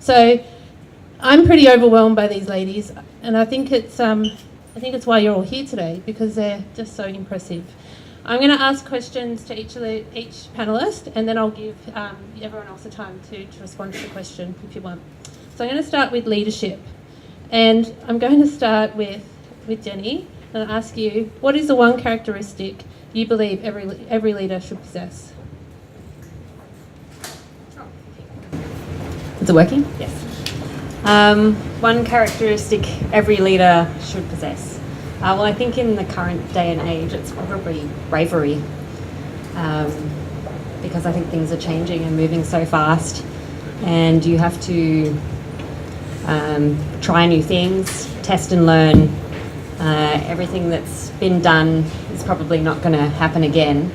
So I'm pretty overwhelmed by these ladies, and I think it's why you're all here today, because they're just so impressive. I'm going to ask questions to each panellist, and then I'll give everyone else the time to respond to the question if you want. So I'm going to start with leadership, and I'm going to start with Jenny, and I'll ask you, what is the one characteristic you believe every leader should possess? Is it working? Yes. One characteristic every leader should possess. Well, I think in the current day and age, it's probably bravery, because I think things are changing and moving so fast, and you have to try new things, test and learn. Everything that's been done is probably not going to happen again,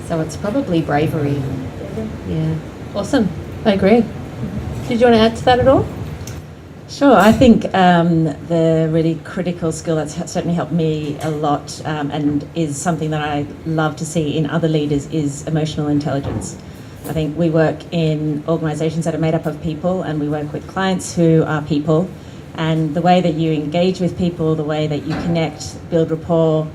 so it's probably bravery. Yeah. Awesome. I agree. Did you want to add to that at all? Sure. I think the really critical skill that's certainly helped me a lot, and is something that I love to see in other leaders, is emotional intelligence. I think we work in organisations that are made up of people, and we work with clients who are people, and the way that you engage with people, the way that you connect, build rapport,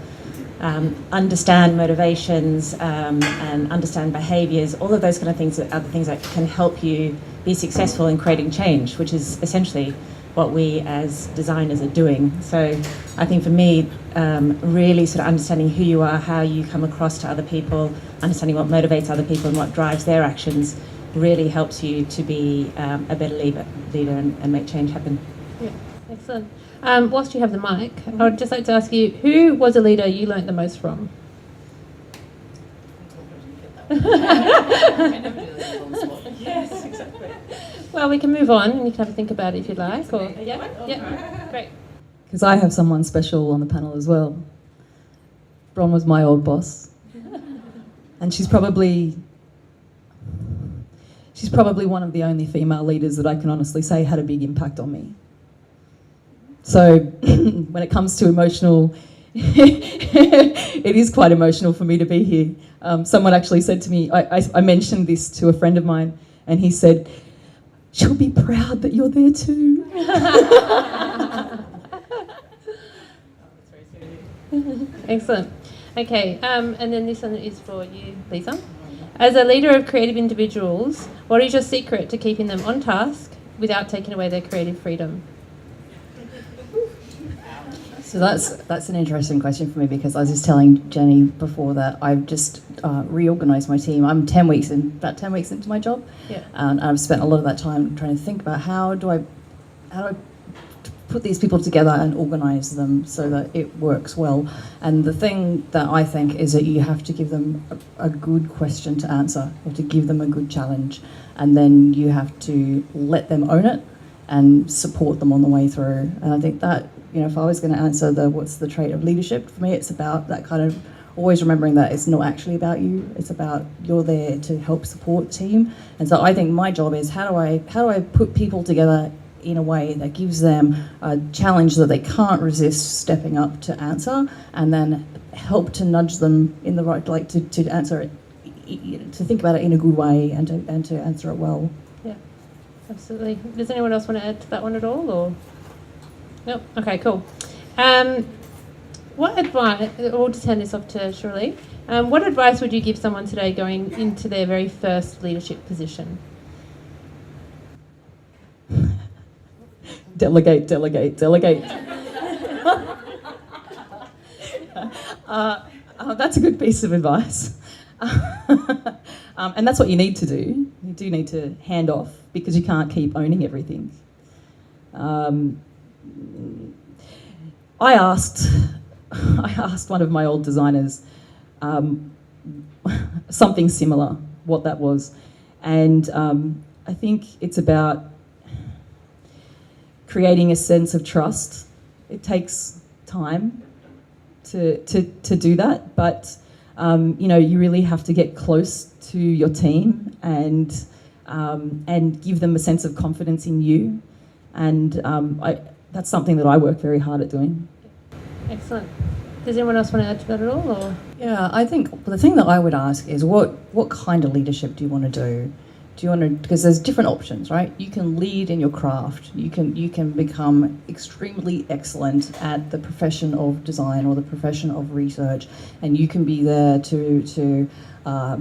understand motivations, and understand behaviours, all of those kind of things are the things that can help you be successful in creating change, which is essentially what we as designers are doing. So I think for me, really sort of understanding who you are, how you come across to other people, understanding what motivates other people and what drives their actions really helps you to be a better leader and make change happen. Yeah, excellent. Whilst you have the mic, I would just like to ask you, who was a leader you learnt the most from? Yes, exactly. Well, we can move on, and you can have a think about it if you'd like. Or yeah, great. Because I have someone special on the panel as well. Bron was my old boss, and she's probably one of the only female leaders that I can honestly say had a big impact on me. So when it comes to emotional, it is quite emotional for me to be here. Someone actually said to me, I mentioned this to a friend of mine, and he said, "She'll be proud that you're there too." Excellent. Okay, and then this one is for you, Lisa. As a leader of creative individuals, what is your secret to keeping them on task without taking away their creative freedom? So that's an interesting question for me, because I was just telling Jenny before that I've just reorganised my team. I'm about 10 weeks into my job, Yeah. and I've spent a lot of that time trying to think about how do I put these people together and organise them so that it works well. And the thing that I think is that you have to give them a good question to answer. You have to give them a good challenge, and then you have to let them own it and support them on the way through. And I think that, if I was going to answer what's the trait of leadership, for me it's about that kind of always remembering that it's not actually about you, it's about you're there to help support the team. And so I think my job is how do I put people together in a way that gives them a challenge that they can't resist stepping up to answer, and then help to nudge them in the right, like to answer it, to think about it in a good way, and to answer it well. Yeah, absolutely. Does anyone else want to add to that one at all, or? Nope. Okay, cool. What advice, we'll just hand this off to Shirley. What advice would you give someone today going into their very first leadership position? Delegate. That's a good piece of advice. And that's what you need to do. You do need to hand off, because you can't keep owning everything. I asked one of my old designers something similar, what that was. And I think it's about creating a sense of trust. It takes time to do that, but you really have to get close to your team and give them a sense of confidence in you. And that's something that I work very hard at doing. Excellent. Does anyone else want to add to that at all? Or? Yeah, I think the thing that I would ask is what kind of leadership do you want to do? Do you want to? Because there's different options, right? You can lead in your craft. You can become extremely excellent at the profession of design or the profession of research, and you can be there to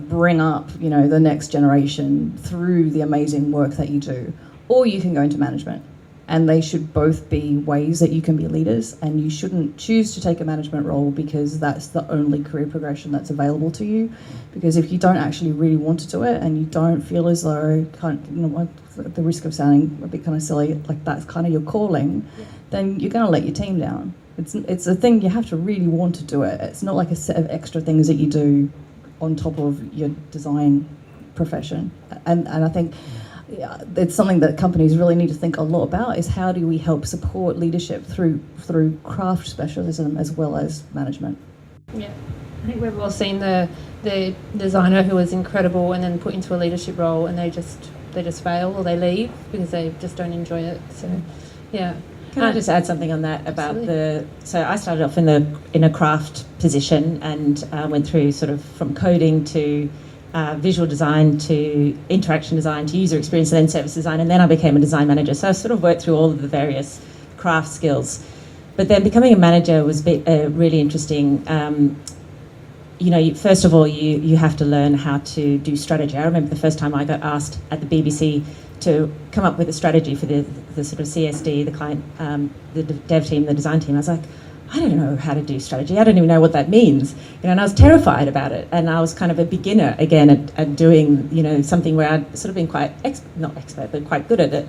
bring up, the next generation through the amazing work that you do. Or you can go into management, and they should both be ways that you can be leaders. And you shouldn't choose to take a management role because that's the only career progression that's available to you. Because if you don't actually really want to do it and you don't feel as though, at the risk of sounding a bit kind of silly, like that's kind of your calling, then you're going to let your team down. It's a thing you have to really want to do it. It's not like a set of extra things that you do on top of your design profession. And I think it's something that companies really need to think a lot about, is how do we help support leadership through craft specialism as well as management. Yeah, I think we've all seen the designer who was incredible and then put into a leadership role, and they just fail or they leave because they just don't enjoy it. So, yeah. Can I just add something on that about Absolutely. so I started off in a craft position and went through sort of from coding to visual design to interaction design to user experience and then service design, and then I became a design manager. So I sort of worked through all of the various craft skills. But then becoming a manager was really interesting. First of all, you have to learn how to do strategy. I remember the first time I got asked at the BBC to come up with a strategy for the sort of CSD, the client, the dev team, the design team. I was like, I don't know how to do strategy. I don't even know what that means. And I was terrified about it. And I was kind of a beginner again at doing, something where I'd sort of been quite, not expert, but quite good at it.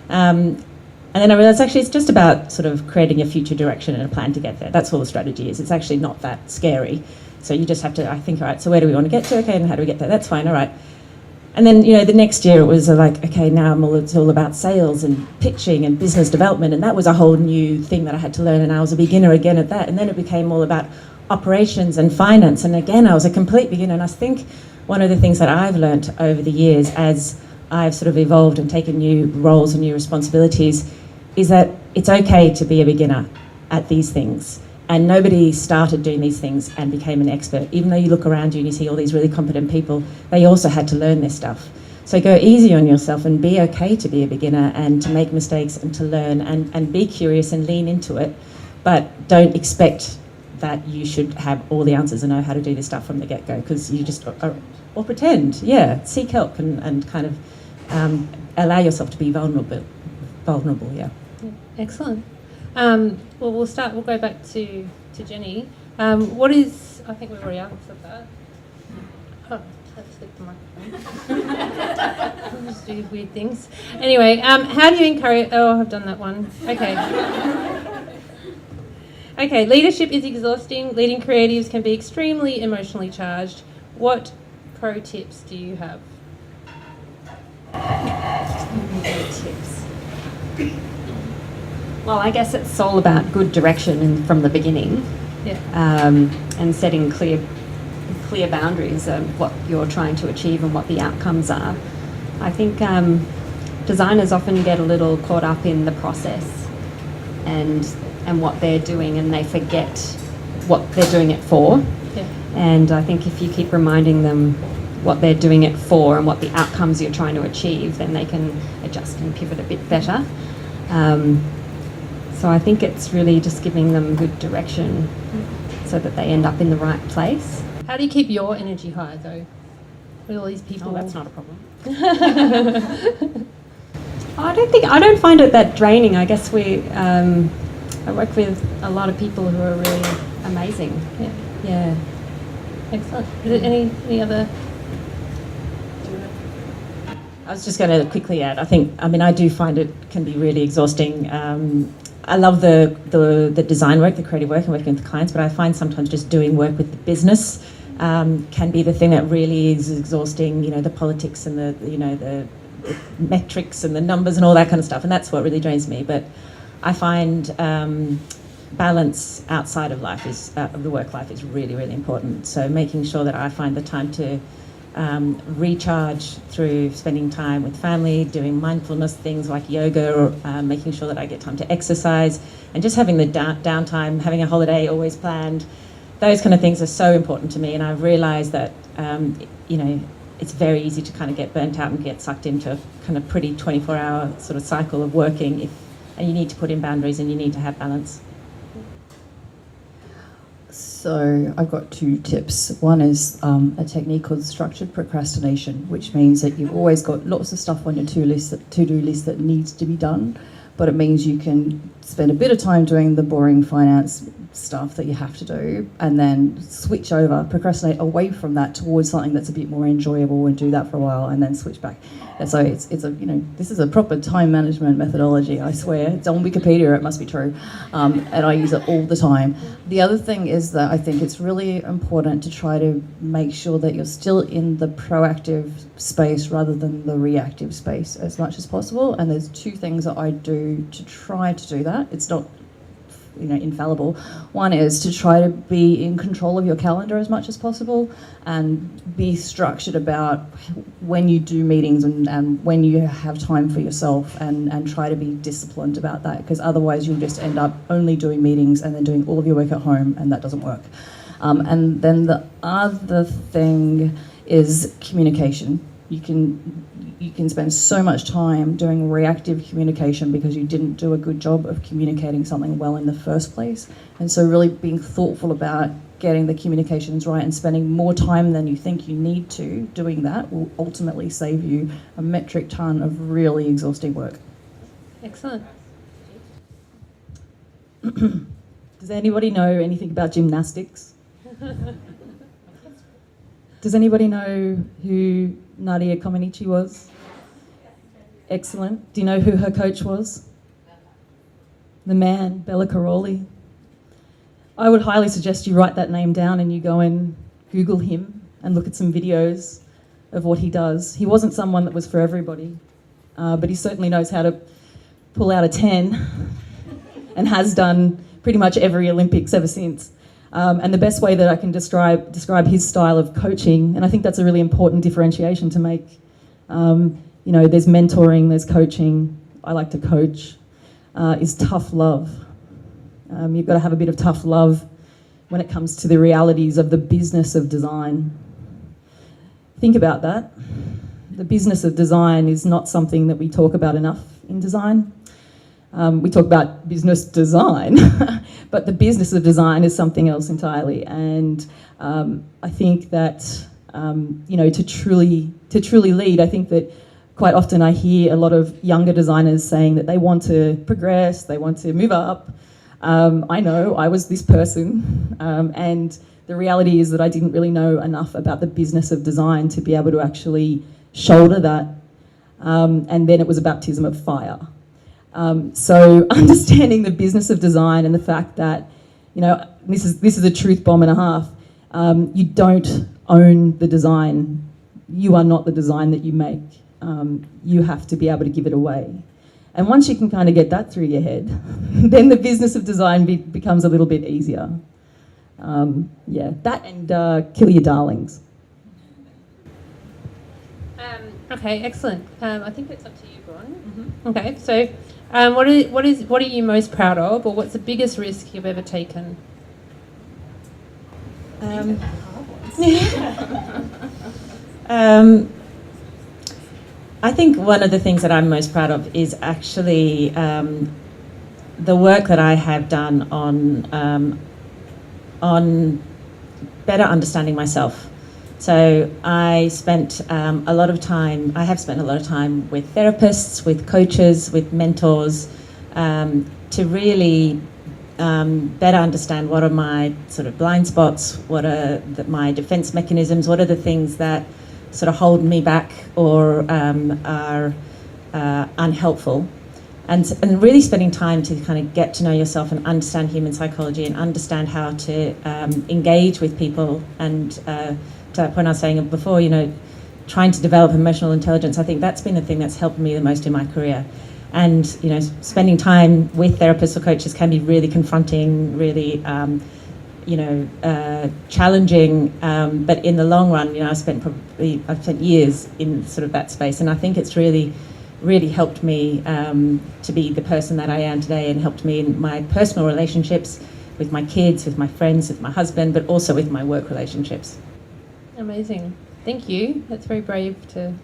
And then I realised actually it's just about sort of creating a future direction and a plan to get there. That's all the strategy is. It's actually not that scary. So you just have to, I think, all right, so where do we want to get to? Okay, and how do we get there? That's fine, all right. And then, the next year it was like, okay, now it's all about sales and pitching and business development. And that was a whole new thing that I had to learn. And I was a beginner again at that. And then it became all about operations and finance. And again, I was a complete beginner. And I think one of the things that I've learned over the years as I've sort of evolved and taken new roles and new responsibilities is that it's okay to be a beginner at these things. And nobody started doing these things and became an expert. Even though you look around you and you see all these really competent people, they also had to learn this stuff. So go easy on yourself and be okay to be a beginner and to make mistakes and to learn and be curious and lean into it. But don't expect that you should have all the answers and know how to do this stuff from the get-go, because you just, or pretend, seek help and kind of allow yourself to be vulnerable, yeah. Excellent. Well, we'll go back to Jenny. What is, I think we've already answered that. Oh, let's flip the microphone. We'll just do weird things. Anyway, how do you encourage, I've done that one. Okay. Okay, leadership is exhausting. Leading creatives can be extremely emotionally charged. What pro tips do you have? Tips. Well, I guess it's all about good direction from the beginning, and setting clear boundaries of what you're trying to achieve and what the outcomes are. I think designers often get a little caught up in the process and what they're doing, and they forget what they're doing it for. Yeah. And I think if you keep reminding them what they're doing it for and what the outcomes you're trying to achieve, then they can adjust and pivot a bit better. So I think it's really just giving them good direction so that they end up in the right place. How do you keep your energy high, though, with all these people? Oh, that's not a problem. I don't find it that draining. I guess I work with a lot of people who are really amazing. Yeah. Excellent. Is there any other? I was just going to quickly add, I do find it can be really exhausting. I love the design work, the creative work and working with the clients, but I find sometimes just doing work with the business can be the thing that really is exhausting, the politics and the metrics and the numbers and all that kind of stuff, and that's what really drains me. But I find balance outside of life the work life is really, really important. So making sure that I find the time to recharge through spending time with family, doing mindfulness things like yoga, or making sure that I get time to exercise, and just having the downtime, having a holiday always planned. Those kind of things are so important to me, and I've realised that it's very easy to kind of get burnt out and get sucked into a kind of pretty 24-hour sort of cycle of working. And you need to put in boundaries and you need to have balance. So I've got 2 tips. One is a technique called structured procrastination, which means that you've always got lots of stuff on your to-do list that needs to be done, but it means you can spend a bit of time doing the boring finance stuff that you have to do, and then switch over, procrastinate away from that towards something that's a bit more enjoyable, and do that for a while, and then switch back. And so it's a, you know, this is a proper time management methodology, I swear. It's on Wikipedia, it must be true. And I use it all the time. The other thing is that I think it's really important to try to make sure that you're still in the proactive space rather than the reactive space as much as possible. And there's 2 things that I do to try to do that. It's not, you know, infallible. One is to try to be in control of your calendar as much as possible and be structured about when you do meetings and when you have time for yourself, and try to be disciplined about that, because otherwise you'll just end up only doing meetings and then doing all of your work at home, and that doesn't work. And then the other thing is communication. You can spend so much time doing reactive communication because you didn't do a good job of communicating something well in the first place. And so really being thoughtful about getting the communications right and spending more time than you think you need to doing that will ultimately save you a metric ton of really exhausting work. Excellent. Does anybody know anything about gymnastics? Does anybody know who Nadia Comaneci was? Excellent. Do you know who her coach was? The man, Bella Caroli. I would highly suggest you write that name down and you go and Google him and look at some videos of what he does. He wasn't someone that was for everybody, but he certainly knows how to pull out a 10 and has done pretty much every Olympics ever since. And the best way that I can describe his style of coaching, and I think that's a really important differentiation to make. You know, there's mentoring, there's coaching. I like to coach. Is tough love. You've got to have a bit of tough love when it comes to the realities of the business of design. Think about that. The business of design is not something that we talk about enough in design. We talk about business design, but the business of design is something else entirely. And I think that, you know, to truly lead, I think that quite often I hear a lot of younger designers saying that they want to progress, they want to move up. I know I was this person, and the reality is that I didn't really know enough about the business of design to be able to actually shoulder that. And then it was a baptism of fire. So understanding the business of design and the fact that, you know, this is a truth bomb and a half. You don't own the design. You are not the design that you make. You have to be able to give it away. And once you can kind of get that through your head, then the business of design becomes a little bit easier. Yeah, that and kill your darlings. Okay, excellent. I think it's up to you, Bron. Mm-hmm. Okay, so what are you most proud of, or what's the biggest risk you've ever taken? I think one of the things that I'm most proud of is actually the work that I have done on better understanding myself. So I have spent a lot of time with therapists, with coaches, with mentors, to really better understand what are my sort of blind spots, what are my defense mechanisms, what are the things that sort of hold me back or are unhelpful. And really spending time to kind of get to know yourself and understand human psychology and understand how to engage with people. And to that point I was saying before, you know, trying to develop emotional intelligence, I think that's been the thing that's helped me the most in my career. And, you know, spending time with therapists or coaches can be really confronting, really, challenging. But in the long run, you know, I've spent years in sort of that space. And I think it's really helped me to be the person that I am today, and helped me in my personal relationships with my kids, with my friends, with my husband, but also with my work relationships. Amazing. Thank you. That's very brave to.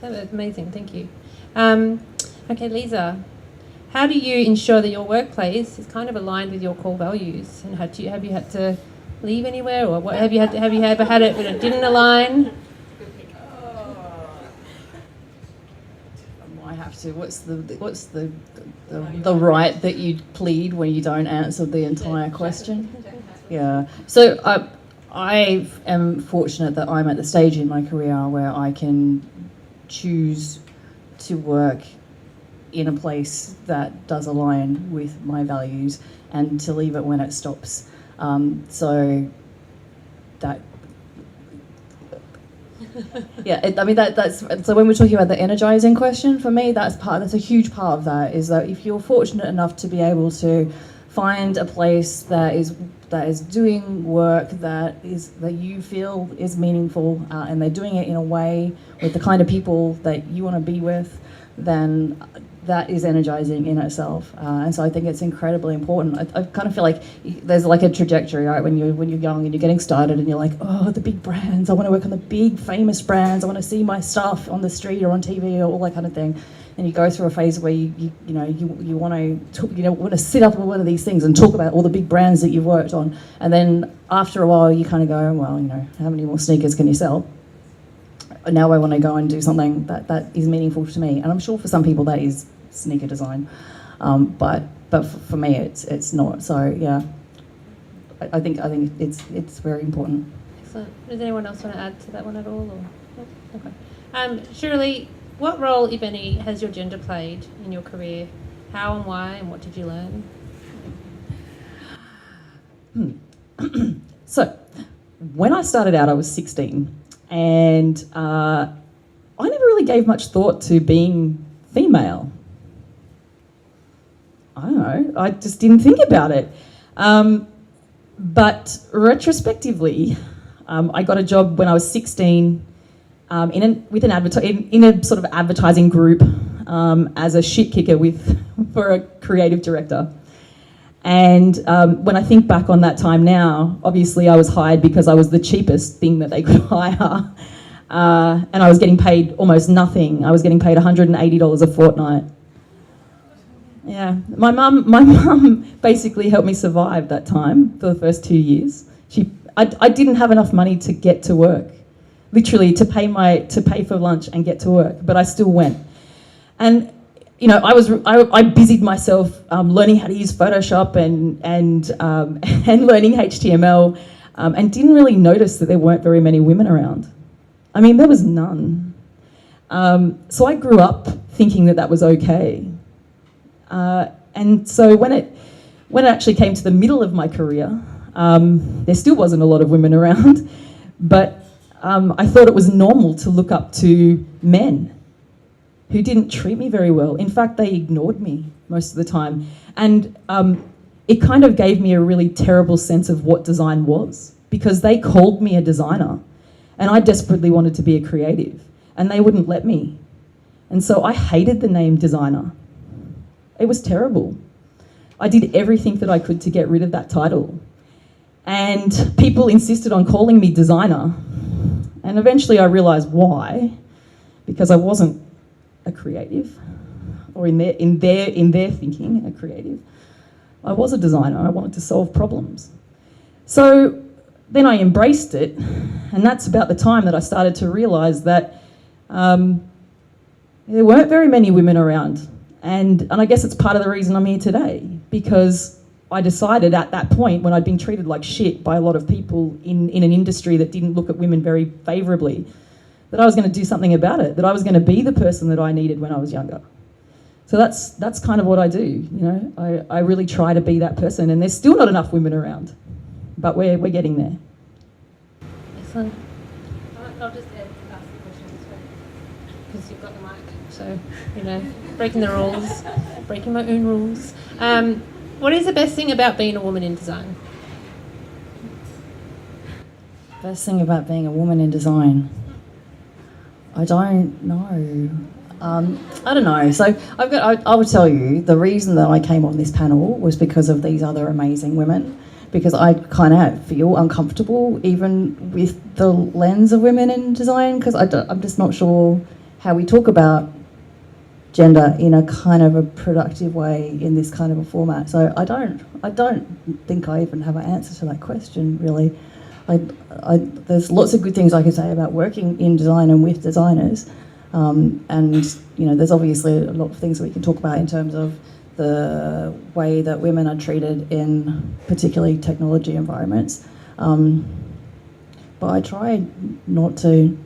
That's amazing. Thank you. Okay, Lisa. How do you ensure that your workplace is kind of aligned with your core values? And have you had to leave anywhere, or what have you ever had it when it didn't align? I have to. What's the right that you plead when you don't answer the entire question? Yeah. So I am fortunate that I'm at the stage in my career where I can choose to work in a place that does align with my values and to leave it when it stops. So that. Yeah, that's so when we're talking about the energizing question, for me that's a huge part of that, is that if you're fortunate enough to be able to find a place that is doing work that you feel is meaningful, and they're doing it in a way with the kind of people that you want to be with, then that is energizing in itself. And so I think it's incredibly important. I kind of feel like there's like a trajectory, right? When you're young and you're getting started and you're like, oh, the big brands, I want to work on the big famous brands, I want to see my stuff on the street or on TV or all that kind of thing. And you go through a phase where you want to sit up on one of these things and talk about all the big brands that you've worked on. And then after a while you kind of go, well, how many more sneakers can you sell? Now I want to go and do something that is meaningful to me, and I'm sure for some people that is sneaker design, but for me it's not. So yeah, I think it's very important. Excellent. Does anyone else want to add to that one at all? Or? Okay. Shirley, what role, if any, has your gender played in your career? How and why, and what did you learn? So, when I started out, I was 16. And I never really gave much thought to being female. I don't know, I just didn't think about it. But retrospectively, I got a job when I was 16 in a sort of advertising group as a shit kicker for a creative director. And when I think back on that time now, obviously I was hired because I was the cheapest thing that they could hire. And I was getting paid almost nothing. I was getting paid $180 a fortnight. Yeah, my mum basically helped me survive that time for the first 2 years. I didn't have enough money to get to work, literally to pay for lunch and get to work, but I still went. And I busied myself learning how to use Photoshop and learning HTML, and didn't really notice that there weren't very many women around. I mean, there was none. So I grew up thinking that was okay. And so when it actually came to the middle of my career, there still wasn't a lot of women around, but I thought it was normal to look up to men who didn't treat me very well. In fact, they ignored me most of the time. And it kind of gave me a really terrible sense of what design was, because they called me a designer and I desperately wanted to be a creative and they wouldn't let me. And so I hated the name designer. It was terrible. I did everything that I could to get rid of that title. And people insisted on calling me designer. And eventually I realised why, because I wasn't a creative, or in their thinking, a creative. I was a designer. I wanted to solve problems. So then I embraced it, and that's about the time that I started to realise that there weren't very many women around, and I guess it's part of the reason I'm here today, because I decided at that point, when I'd been treated like shit by a lot of people in an industry that didn't look at women very favourably, that I was going to do something about it, that I was going to be the person that I needed when I was younger. So that's kind of what I do, I really try to be that person, and there's still not enough women around, but we're getting there. Excellent. I'll just ask the question this way, because you've got the mic, so, breaking the rules, breaking my own rules. What is the best thing about being a woman in design? Best thing about being a woman in design? I don't know. I don't know. So I would tell you the reason that I came on this panel was because of these other amazing women. because I kind of feel uncomfortable even with the lens of women in design, because I'm just not sure how we talk about gender in a kind of a productive way in this kind of a format. So I don't think I even have an answer to that question, really. There's lots of good things I could say about working in design and with designers, and there's obviously a lot of things that we can talk about in terms of the way that women are treated in particularly technology environments. But I try not to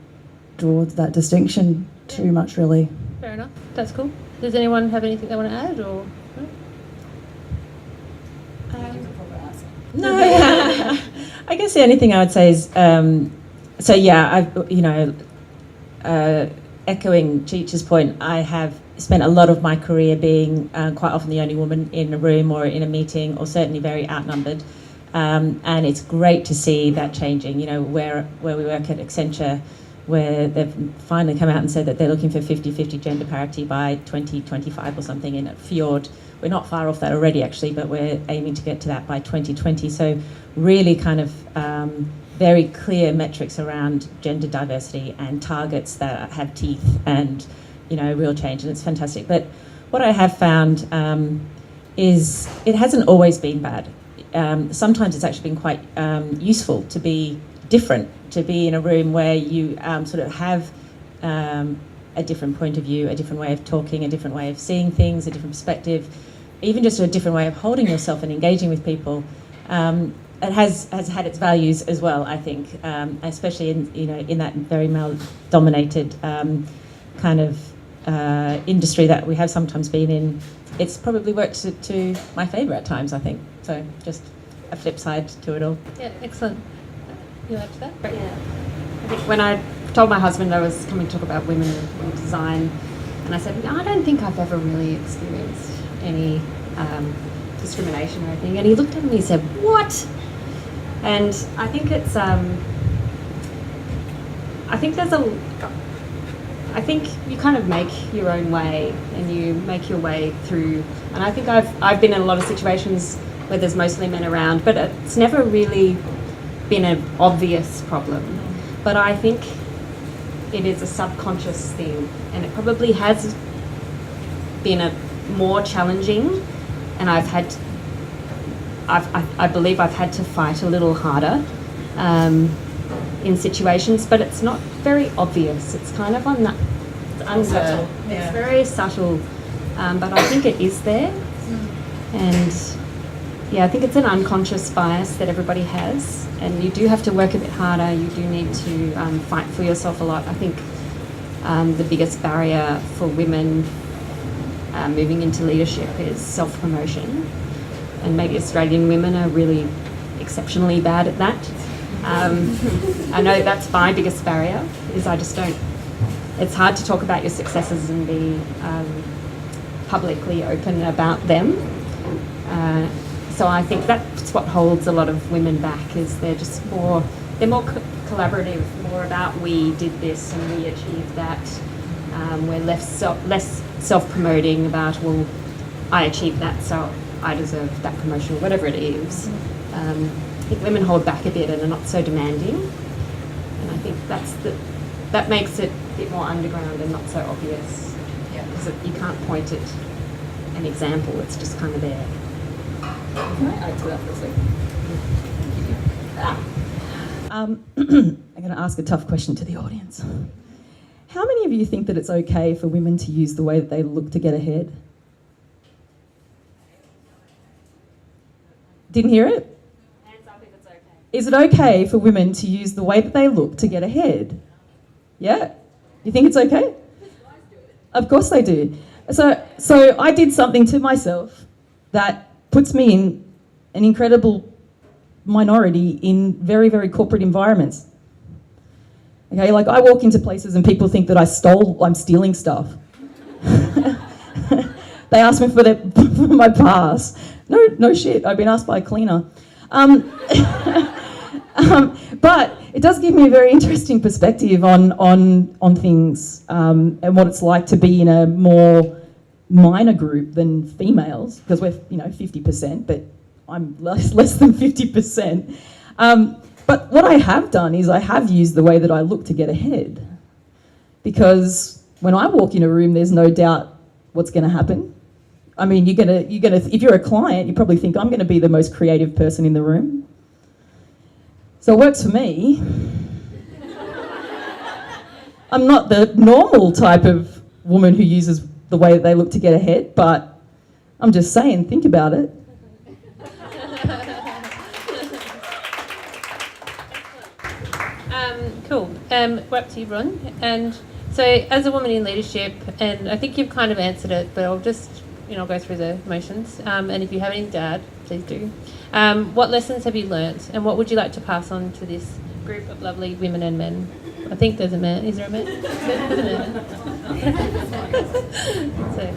draw that distinction too much, really. Fair enough. That's cool. Does anyone have anything they want to add, or? No, I guess the only thing I would say is, echoing Cheech's point, I have spent a lot of my career being quite often the only woman in a room or in a meeting, or certainly very outnumbered. And it's great to see that changing. Where we work at Accenture, where they've finally come out and said that they're looking for 50-50 gender parity by 2025 or something. And at Fjord, we're not far off that already, actually, but we're aiming to get to that by 2020. So really kind of very clear metrics around gender diversity and targets that have teeth and, real change. And it's fantastic. But what I have found is it hasn't always been bad. Sometimes it's actually been quite useful to be different, to be in a room where you sort of have a different point of view, a different way of talking, a different way of seeing things, a different perspective, even just a different way of holding yourself and engaging with people. It has had its values as well, I think, especially in that very male-dominated kind of industry that we have sometimes been in. It's probably worked to my favour at times, I think. So just a flip side to it all. Yeah, excellent. You like that? Great. Yeah. I think when I told my husband I was coming to talk about women in design, and I said, I don't think I've ever really experienced any discrimination or anything, and he looked at me and said, what? And I think it's I think you kind of make your own way, and you make your way through. And I think I've been in a lot of situations where there's mostly men around, but it's never really been an obvious problem. But I think it is a subconscious thing, and it probably has been a more challenging, and I believe I've had to fight a little harder in situations, but it's not very obvious. It's kind of on that under. It's very subtle, but I think it is there, and yeah, I think it's an unconscious bias that everybody has, and you do have to work a bit harder. You do need to fight for yourself a lot. I think the biggest barrier for women moving into leadership is self-promotion, and maybe Australian women are really exceptionally bad at that. I know that's my biggest barrier, is I just don't, it's hard to talk about your successes and be publicly open about them. So I think that's what holds a lot of women back, is they're more collaborative, more about we did this and we achieved that. We're less self-promoting about, well, I achieved that, so I deserve that promotion, or whatever it is. I think women hold back a bit and are not so demanding, and I think that makes it a bit more underground and not so obvious. Yeah, because you can't point at an example; it's just kind of there. Can I add to that for a second? I'm going to ask a tough question to the audience. How many of you think that it's okay for women to use the way that they look to get ahead? Didn't hear it? Hands up if it's okay. Is it okay for women to use the way that they look to get ahead? Yeah? You think it's okay? Of course they do. So I did something to myself that puts me in an incredible minority in very, very corporate environments. Okay, like I walk into places and people think that I'm stealing stuff. They ask me for my pass. No shit, I've been asked by a cleaner. But it does give me a very interesting perspective on things and what it's like to be in a more minor group than females, because we're 50%, but I'm less than 50%. But what I have done is I have used the way that I look to get ahead. Because when I walk in a room, there's no doubt what's going to happen. I mean, if you're a client, you probably think I'm going to be the most creative person in the room. So it works for me. I'm not the normal type of woman who uses the way that they look to get ahead, but I'm just saying, think about it. Cool. We're up to you, Ron. And so, as a woman in leadership, and I think you've kind of answered it, but I'll just, go through the motions. And if you have any to add, please do. What lessons have you learnt, and what would you like to pass on to this group of lovely women and men? I think there's a man. Is there a man? There's a man. Sorry.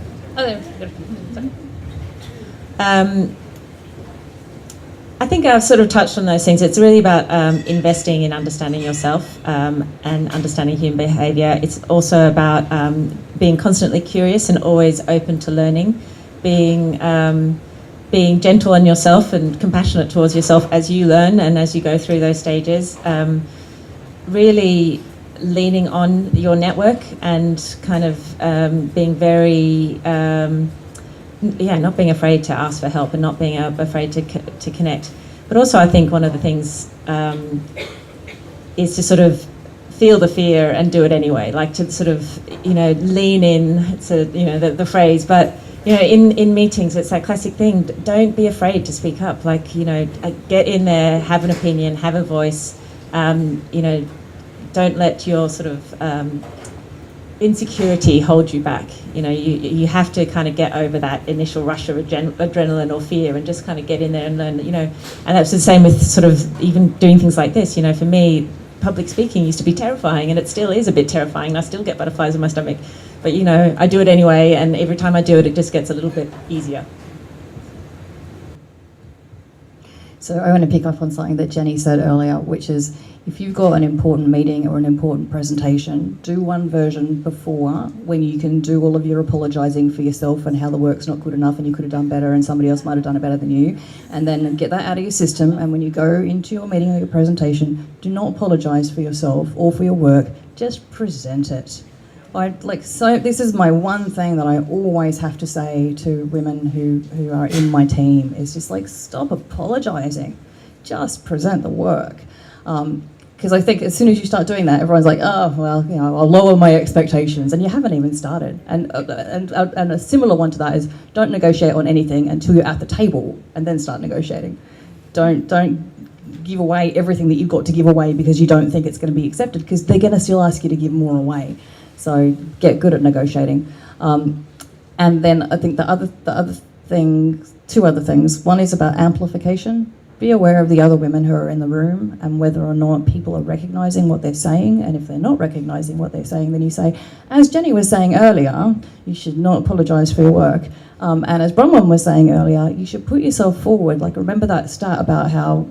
I think I've sort of touched on those things. It's really about investing in understanding yourself and understanding human behaviour. It's also about being constantly curious and always open to learning, being gentle on yourself and compassionate towards yourself as you learn and as you go through those stages. Really leaning on your network and kind of being very... not being afraid to ask for help and not being afraid to connect. But also I think one of the things is to sort of feel the fear and do it anyway, like to sort of, lean in, it's the phrase, but, in meetings, it's that classic thing, don't be afraid to speak up, get in there, have an opinion, have a voice, don't let your sort of insecurity hold you back. You have to kind of get over that initial rush of adrenaline or fear and just kind of get in there and learn, and that's the same with sort of even doing things like this. For me, public speaking used to be terrifying, and it still is a bit terrifying. I still get butterflies in my stomach, but I do it anyway, and every time I do it, it just gets a little bit easier. So I want to pick up on something that Jenny said earlier, which is if you've got an important meeting or an important presentation, do one version before when you can do all of your apologising for yourself and how the work's not good enough and you could have done better and somebody else might have done it better than you, and then get that out of your system. And when you go into your meeting or your presentation, do not apologise for yourself or for your work, just present it. This is my one thing that I always have to say to women who are in my team is just stop apologising, just present the work. Because I think as soon as you start doing that, everyone's like, oh, well, I'll lower my expectations, and you haven't even started. And a similar one to that is don't negotiate on anything until you're at the table and then start negotiating. Don't give away everything that you've got to give away because you don't think it's going to be accepted, because they're going to still ask you to give more away. So get good at negotiating. And then I think the other thing, two other things. One is about amplification. Be aware of the other women who are in the room and whether or not people are recognising what they're saying. And if they're not recognising what they're saying, then you say, as Jenny was saying earlier, you should not apologise for your work. And as Bronwyn was saying earlier, you should put yourself forward. Remember that stat about how,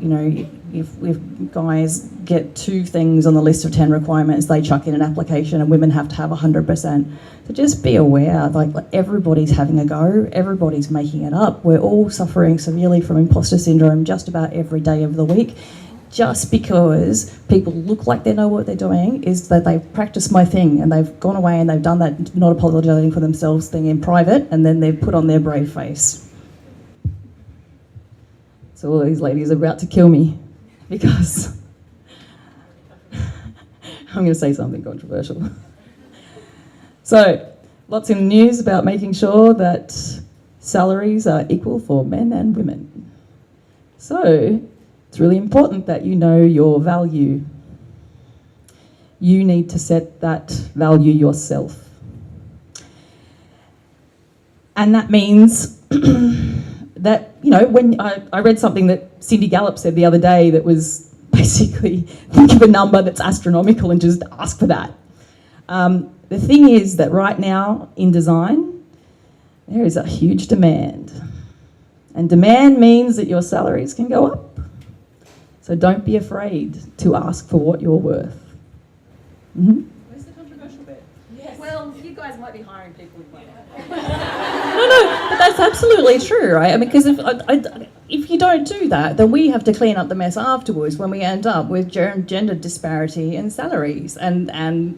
if guys get 2 things on the list of 10 requirements, they chuck in an application, and women have to have 100%. So just be aware, everybody's having a go, everybody's making it up. We're all suffering severely from imposter syndrome just about every day of the week. Just because people look like they know what they're doing is that they've practiced my thing and they've gone away and they've done that not apologising for themselves thing in private, and then they've put on their brave face. So all these ladies are about to kill me because I'm going to say something controversial. So, lots in the news about making sure that salaries are equal for men and women. So, it's really important that you know your value. You need to set that value yourself. And that means that, when I read something that Cindy Gallop said the other day that was basically, think of a number that's astronomical and just ask for that. The thing is that right now in design, there is a huge demand. And demand means that your salaries can go up. So don't be afraid to ask for what you're worth. Mm-hmm. Where's the controversial bit? Yes. Well, you guys might be hiring people with money. No, that's absolutely true, right? I mean, because if you don't do that, then we have to clean up the mess afterwards when we end up with gender disparity in salaries, and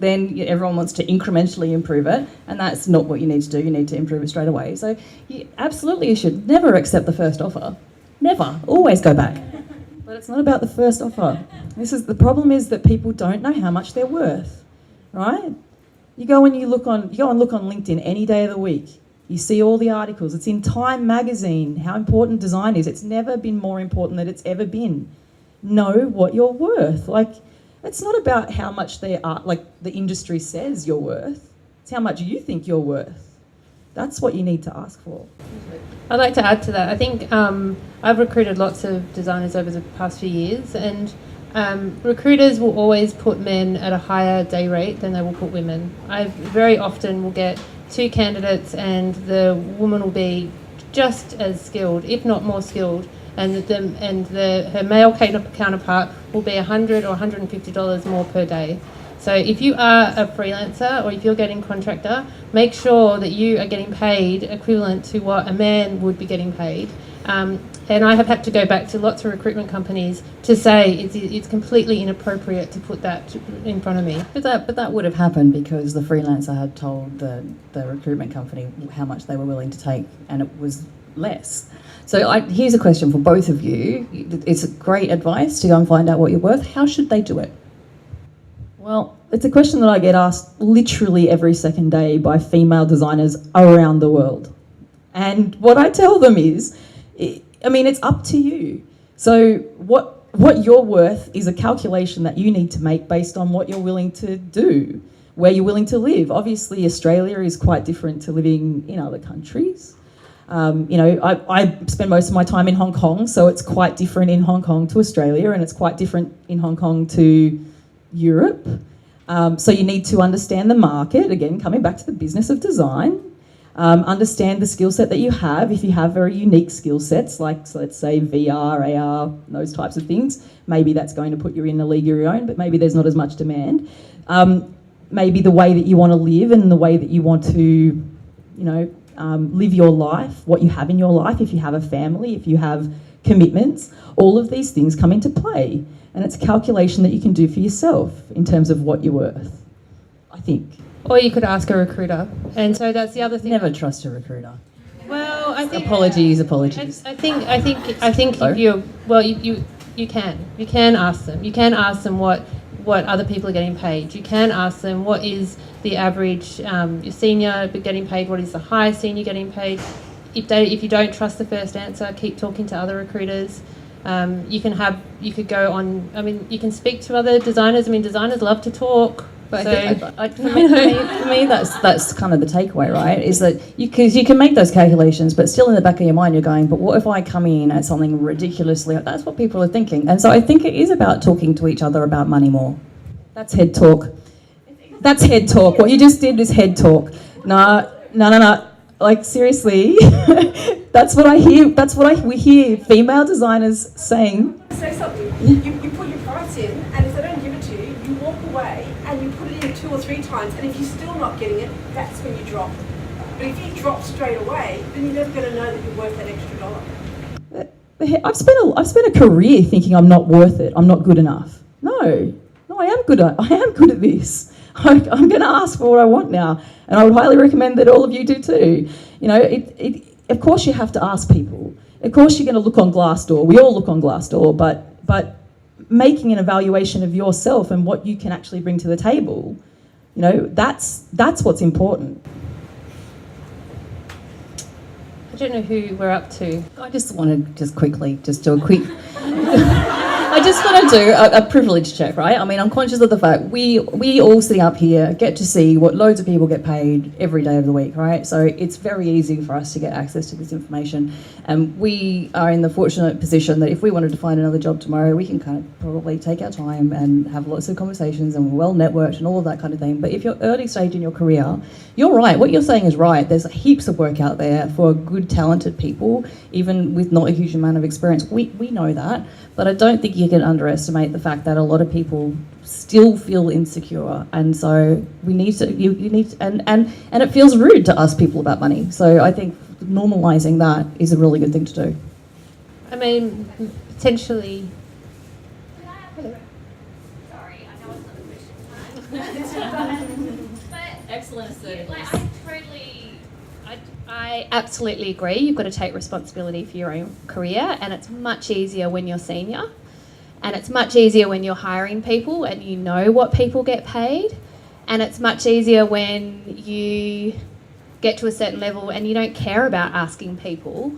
then everyone wants to incrementally improve it, and that's not what you need to do. You need to improve it straight away. So you should never accept the first offer. Never. Always go back. But it's not about the first offer. The problem is that people don't know how much they're worth, right? You go and look on LinkedIn any day of the week. You see all the articles. It's in Time magazine, how important design is. It's never been more important than it's ever been. Know what you're worth. Like, it's not about how much the industry says you're worth. It's how much you think you're worth. That's what you need to ask for. I'd like to add to that. I think I've recruited lots of designers over the past few years, and recruiters will always put men at a higher day rate than they will put women. I very often will get 2 candidates and the woman will be just as skilled, if not more skilled, and her male counterpart will be $100 or $150 more per day. So if you are a freelancer or if you're getting contractor, make sure that you are getting paid equivalent to what a man would be getting paid. And I have had to go back to lots of recruitment companies to say it's completely inappropriate to put that in front of me. But that would have happened because the freelancer had told the recruitment company how much they were willing to take, and it was less. So here's a question for both of you. It's great advice to go and find out what you're worth. How should they do it? Well, it's a question that I get asked literally every second day by female designers around the world. And what I tell them is, it's up to you. So what you're worth is a calculation that you need to make based on what you're willing to do, where you're willing to live. Obviously, Australia is quite different to living in other countries. I spend most of my time in Hong Kong, so it's quite different in Hong Kong to Australia, and it's quite different in Hong Kong to Europe. So you need to understand the market, again, coming back to the business of design. Understand the skill set that you have. If you have very unique skill sets, like, so let's say VR, AR, those types of things, maybe that's going to put you in a league of your own, but maybe there's not as much demand. Maybe the way that you want to live and the way that you want to, live your life, what you have in your life, if you have a family, if you have commitments, all of these things come into play. And it's a calculation that you can do for yourself in terms of what you're worth, I think. Or you could ask a recruiter. And so that's the other thing. Never trust a recruiter. Well, I think apologies. I think if you can ask them. You can ask them what other people are getting paid. You can ask them what is the average your senior getting paid, what is the high senior getting paid. If you don't trust the first answer, keep talking to other recruiters. You could go on. You can speak to other designers. Designers love to talk. But for me, that's kind of the takeaway, right? Is that because you can make those calculations, but still in the back of your mind, you're going, but what if I come in at something ridiculously? That's what people are thinking, and so I think it is about talking to each other about money more. That's head talk. That's head talk. What you just did is head talk. No. Like, seriously, that's what I hear. We hear female designers saying. Say something. You put your price in, and if they don't give it to you, you walk away and you put it in 2 or 3 times. And if you're still not getting it, that's when you drop. But if you drop straight away, then you're never going to know that you're worth that extra dollar. I've spent a career thinking I'm not worth it. I'm not good enough. No, I am good at this. I'm going to ask for what I want now, and I would highly recommend that all of you do too. Of course you have to ask people. Of course you're going to look on Glassdoor. We all look on Glassdoor, but making an evaluation of yourself and what you can actually bring to the table, that's what's important. I don't know who we're up to. I just want to quickly do a quick. I just want to do a privilege check, right? I'm conscious of the fact we all sitting up here get to see what loads of people get paid every day of the week, right? So it's very easy for us to get access to this information. And we are in the fortunate position that if we wanted to find another job tomorrow, we can kind of probably take our time and have lots of conversations, and we're well networked and all of that kind of thing. But if you're early stage in your career, you're right. What you're saying is right. There's heaps of work out there for good, talented people, even with not a huge amount of experience. We know that. But I don't think you can underestimate the fact that a lot of people still feel insecure, and so we need to. You need to, and it feels rude to ask people about money. So I think normalising that is a really good thing to do. I mean, potentially. Sorry, I know it's not a question. But Excellent like, I absolutely agree. You've got to take responsibility for your own career, and it's much easier when you're senior, and it's much easier when you're hiring people and you know what people get paid, and it's much easier when you get to a certain level and you don't care about asking people.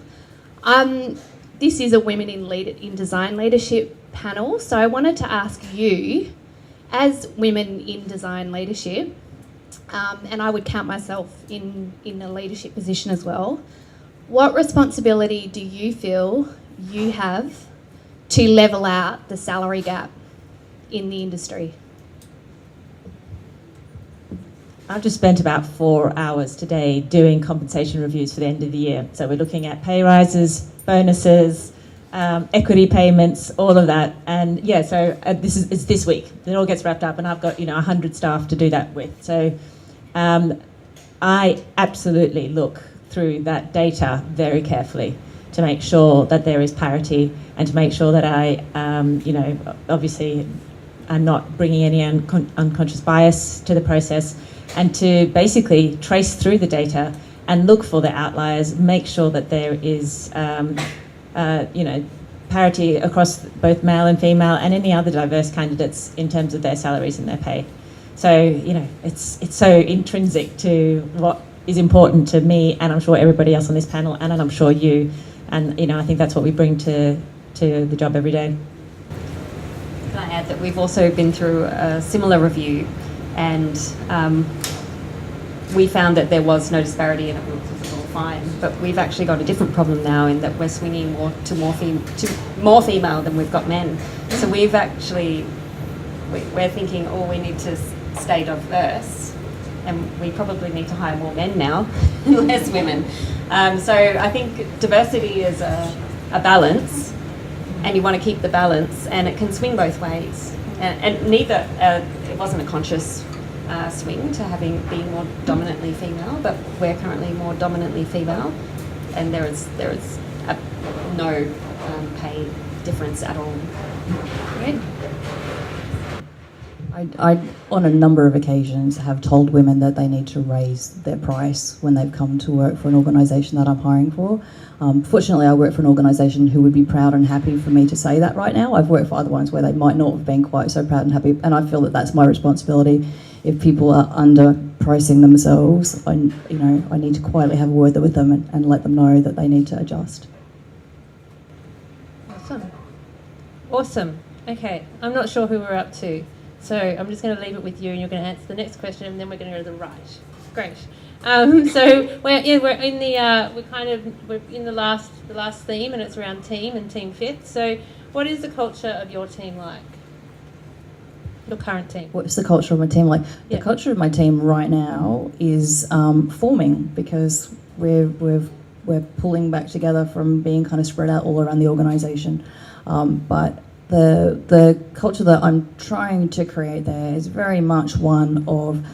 This is a Women in Design Leadership panel, so I wanted to ask you, as women in design leadership, and I would count myself in a leadership position as well, what responsibility do you feel you have to level out the salary gap in the industry? I've just spent about 4 hours today doing compensation reviews for the end of the year. So we're looking at pay rises, bonuses, equity payments, all of that. And yeah, so it's this week. It all gets wrapped up, and I've got 100 staff to do that with. So I absolutely look through that data very carefully to make sure that there is parity, and to make sure that I, obviously, am not bringing any unconscious bias to the process, and to basically trace through the data and look for the outliers, make sure that there is, parity across both male and female and any other diverse candidates in terms of their salaries and their pay. So, it's so intrinsic to what is important to me, and I'm sure everybody else on this panel, and I'm sure you. And, I think that's what we bring to the job every day. Can I add that we've also been through a similar review, and we found that there was no disparity and it was all fine. But we've actually got a different problem now, in that we're swinging more female than we've got men. So we've actually, we're thinking, we need to stay diverse, and we probably need to hire more men now and less women. So I think diversity is a balance, and you want to keep the balance, and it can swing both ways. And neither, it wasn't a conscious swing to being more dominantly female, but we're currently more dominantly female, and there is no pay difference at all. Great. I, on a number of occasions, have told women that they need to raise their price when they've come to work for an organisation that I'm hiring for. Fortunately, I work for an organisation who would be proud and happy for me to say that right now. I've worked for other ones where they might not have been quite so proud and happy, and I feel that that's my responsibility. If people are underpricing themselves, I need to quietly have a word with them and let them know that they need to adjust. Awesome. Okay, I'm not sure who we're up to, so I'm just going to leave it with you, and you're going to answer the next question, and then we're going to go to the right. Great. So we're in the last theme, and it's around team and team fit. So what is the culture of your team like? Your current team? What's the culture of my team like? Yeah. The culture of my team right now is forming, because we're pulling back together from being kind of spread out all around the organisation. But the culture that I'm trying to create there is very much one of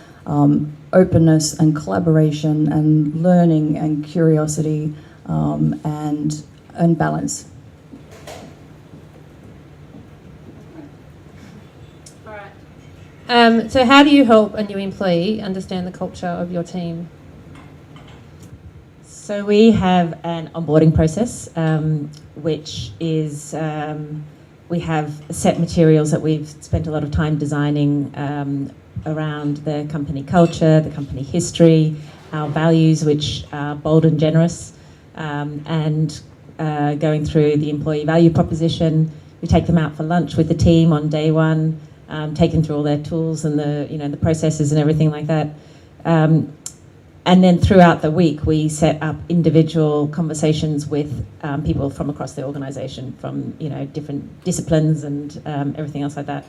openness and collaboration and learning and curiosity and balance. All right. So how do you help a new employee understand the culture of your team? So we have an onboarding process, which is we have set materials that we've spent a lot of time designing around the company culture, the company history, our values, which are bold and generous, and going through the employee value proposition. We take them out for lunch with the team on day one, take them through all their tools and the processes and everything like that. And then throughout the week, we set up individual conversations with people from across the organisation, from different disciplines and everything else like that.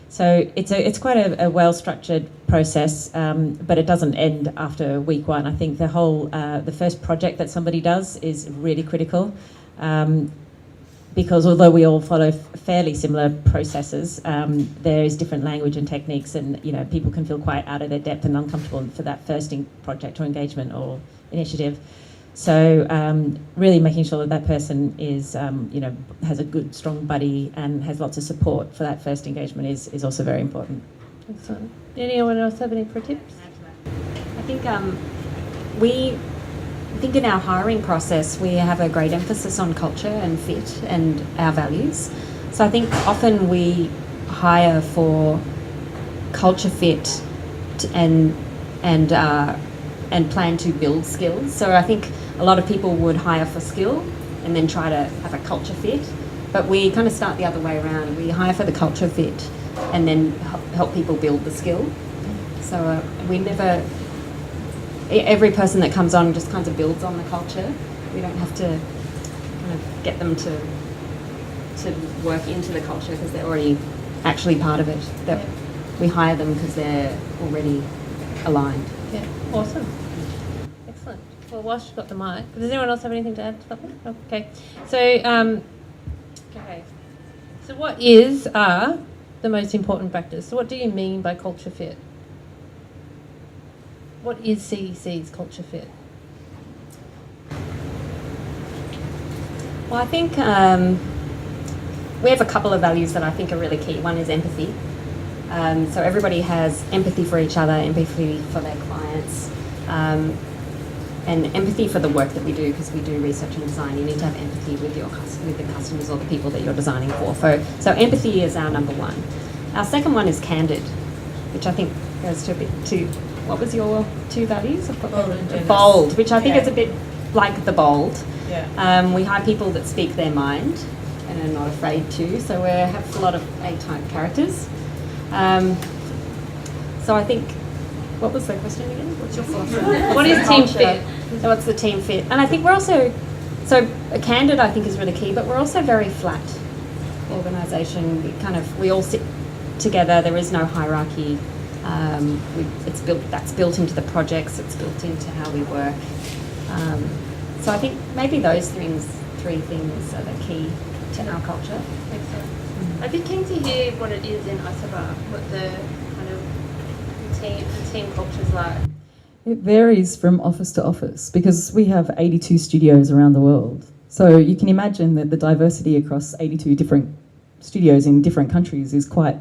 So it's quite a well-structured process, but it doesn't end after week one. I think the first project that somebody does is really critical, because although we all follow fairly similar processes, there is different language and techniques, and people can feel quite out of their depth and uncomfortable for that first project or engagement or initiative. So really making sure that that person is, has a good, strong buddy and has lots of support for that first engagement is also very important. Excellent. Anyone else have any pro tips? I think in our hiring process we have a great emphasis on culture and fit and our values. So I think often we hire for culture fit and plan to build skills. So I think a lot of people would hire for skill and then try to have a culture fit, but we kind of start the other way around. We hire for the culture fit and then help people build the skill. So we never, every person that comes on just kind of builds on the culture. We don't have to kind of get them to work into the culture because they're already actually part of it. Yeah. We hire them because they're already aligned. Yeah, awesome. Excellent. Well, whilst you've got the mic, does anyone else have anything to add to that? Okay. So, So what are the most important factors? So what do you mean by culture fit? What is CEC's culture fit? Well, I think we have a couple of values that I think are really key. One is empathy. So everybody has empathy for each other, empathy for their clients, and empathy for the work that we do, because we do research and design. You need to have empathy with the customers or the people that you're designing for. So empathy is our number one. Our second one is candid, which I think goes to a bit to, what was your two values? Bold, which I think is a bit like the bold. Yeah. We hire people that speak their mind and are not afraid to. So we have a lot of A-type characters. So I think, what was the question again? What's your What is team fit? So what's the team fit? And I think we're also, so candid I think is really key, but we're also very flat organisation. We all sit together. There is no hierarchy. That's built into the projects. It's built into how we work. So I think maybe those three things are the key to our culture. Excellent. I'd be keen to hear what it is in Isobar, what the kind of team culture is like. It varies from office to office because we have 82 studios around the world. So you can imagine that the diversity across 82 different studios in different countries is quite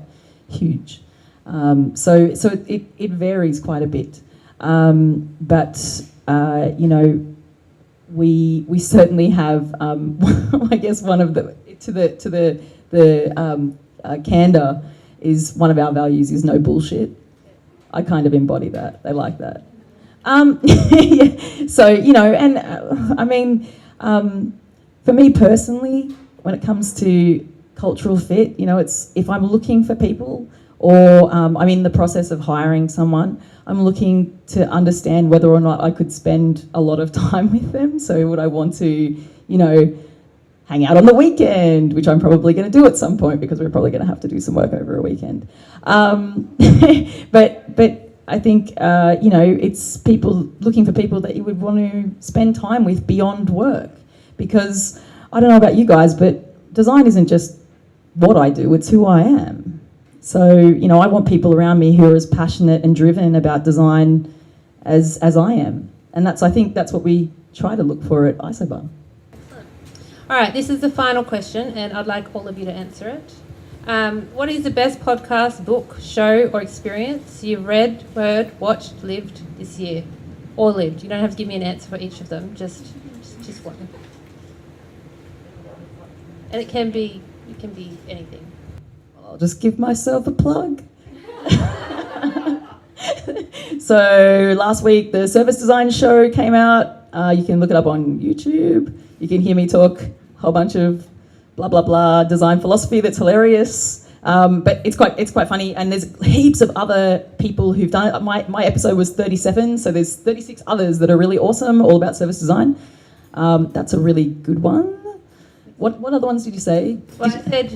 huge. So it varies quite a bit. But we certainly have, I guess one of the candor is one of our values is no bullshit. I kind of embody that. They like that. Yeah. So, for me personally, when it comes to cultural fit, it's if I'm looking for people or I'm in the process of hiring someone, I'm looking to understand whether or not I could spend a lot of time with them. So would I want to, hang out on the weekend, which I'm probably going to do at some point because we're probably going to have to do some work over a weekend. But I think, it's people looking for people that you would want to spend time with beyond work. Because I don't know about you guys, but design isn't just what I do, it's who I am. So, I want people around me who are as passionate and driven about design as I am. And I think that's what we try to look for at Isobar. All right, this is the final question, and I'd like all of you to answer it. What is the best podcast, book, show, or experience you've read, heard, watched, lived this year? Or lived. You don't have to give me an answer for each of them, just one. And it can be anything. I'll just give myself a plug. So last week, the Service Design Show came out. You can look it up on YouTube. You can hear me talk a whole bunch of blah, blah, blah, design philosophy that's hilarious. But it's quite funny. And there's heaps of other people who've done it. My episode was 37, so there's 36 others that are really awesome, all about service design. That's a really good one. What other ones did you say? Well, I said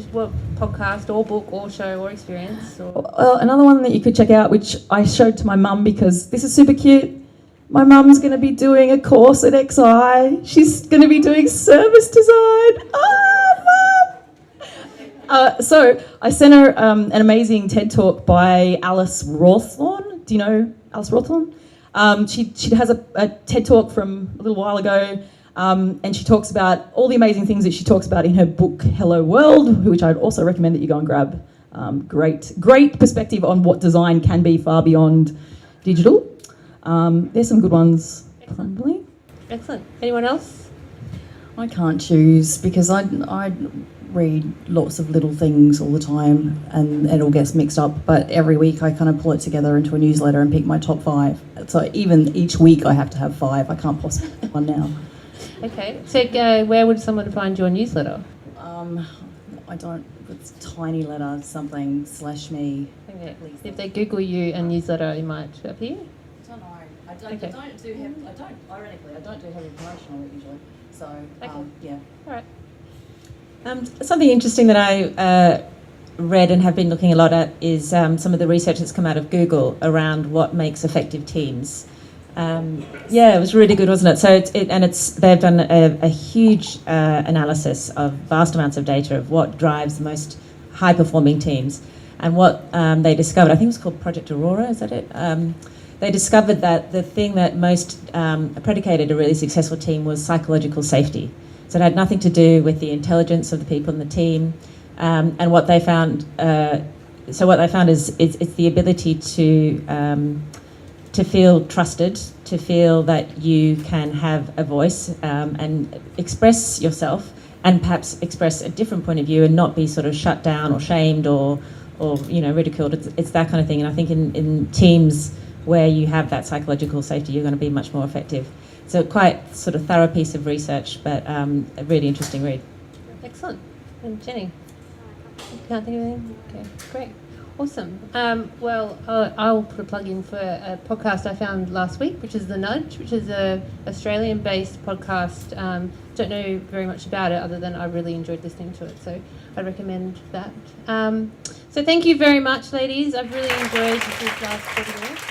podcast or book or show or experience. Another one that you could check out, which I showed to my mum because this is super cute. My mum's going to be doing a course at XI. She's going to be doing service design. Mum! So I sent her an amazing TED Talk by Alice Rawthorne. Do you know Alice Rawthorne? She has a TED Talk from a little while ago, and she talks about all the amazing things that she talks about in her book, Hello World, which I'd also recommend that you go and grab. Great perspective on what design can be far beyond digital. There's some good ones, probably. Excellent. Anyone else? I can't choose because I read lots of little things all the time and it all gets mixed up, but every week I kind of pull it together into a newsletter and pick my top 5. So even each week I have to have 5. I can't possibly pick one now. Okay. So where would someone find your newsletter? I don't, it's tiny letter something /me. Okay. If they Google you and newsletter, it might appear? I don't know. I don't Okay. ironically, I don't do heavy promotional usually. So, Okay. yeah. All right. Something interesting that I read and have been looking a lot at is some of the research that's come out of Google around what makes effective teams. Yeah, it was really good, wasn't it? So they've done a huge analysis of vast amounts of data of what drives the most high-performing teams, and what they discovered. I think it was called Project Aurora. Is that it? They discovered that the thing that most predicated a really successful team was psychological safety. So it had nothing to do with the intelligence of the people in the team, and what they found. So what they found is it's the ability to feel trusted, to feel that you can have a voice and express yourself, and perhaps express a different point of view and not be sort of shut down or shamed or ridiculed. It's that kind of thing. And I think in teams where you have that psychological safety, you're going to be much more effective. So quite sort of thorough piece of research, but a really interesting read. Excellent. And Jenny? You can't think of anything? Okay, great. Awesome. Well, I'll put a plug in for a podcast I found last week, which is The Nudge, which is a Australian-based podcast. Don't know very much about it other than I really enjoyed listening to it, so I recommend that. So thank you very much, ladies. I've really enjoyed this last 40 minutes.